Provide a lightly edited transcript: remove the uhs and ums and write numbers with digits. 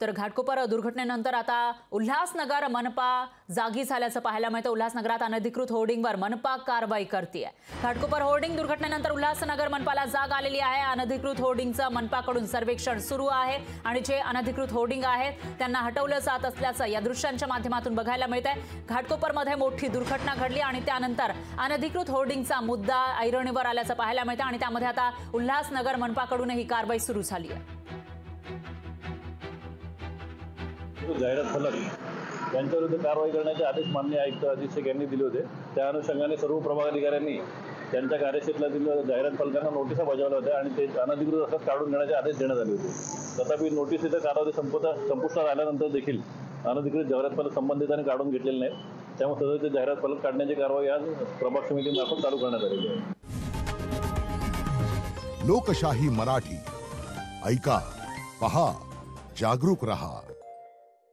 तर घाटकोपर दुर्घटनेनंतर आता उल्हासनगर मनपा जागी झाल्याचं पाहायला मिळतं। उल्हासनगरात अनधिकृत होर्डिंगवर मनपा कारवाई करते। घाटकोपर होर्डिंग दुर्घटनेनंतर उल्हासनगर मनपाला जाग आलेली आहे। अनधिकृत होर्डिंगचं मनपाकडून सर्वेक्षण सुरू आहे आणि जे अनधिकृत होर्डिंग आहेत त्यांना हटवलं जात असल्याचं या दृश्यांच्या माध्यमातून बघायला मिळतंय। घाटकोपरमध्ये मोठी दुर्घटना घडली आणि त्यानंतर अनधिकृत होर्डिंगचा मुद्दा ऐरणीवर आल्याचं पाहायला मिळतं आणि त्यामध्ये आता उल्हासनगर मनपाकडून ही कारवाई सुरू झाली आहे। जाहिरात फलक यांच्याविरुद्ध कारवाई करण्याचे आदेश माननीय आयुक्त अजित शेख यांनी दिले होते। त्या अनुषंगाने सर्व प्रभाग अधिकाऱ्यांनी त्यांच्या कार्यक्षेत्रातील जाहिरात फलकांना नोटिसा बजावल्या होत्या आणि ते अनधिकृत असं काढून घेण्याचे आदेश देण्यात आले होते। तथापि नोटीसीचा कालावधी संपुष्टात आल्यानंतर देखील अनधिकृत जाहिरात फलक संबंधितांनी काढून घेतलेले नाहीत। त्यामुळे सदरचे जाहिरात फलक काढण्याची कारवाई आज प्रभाग समितीमार्फत चालू करण्यात आलेली आहे। लोकशाही मराठी ऐका, पहा, जागरूक रहा।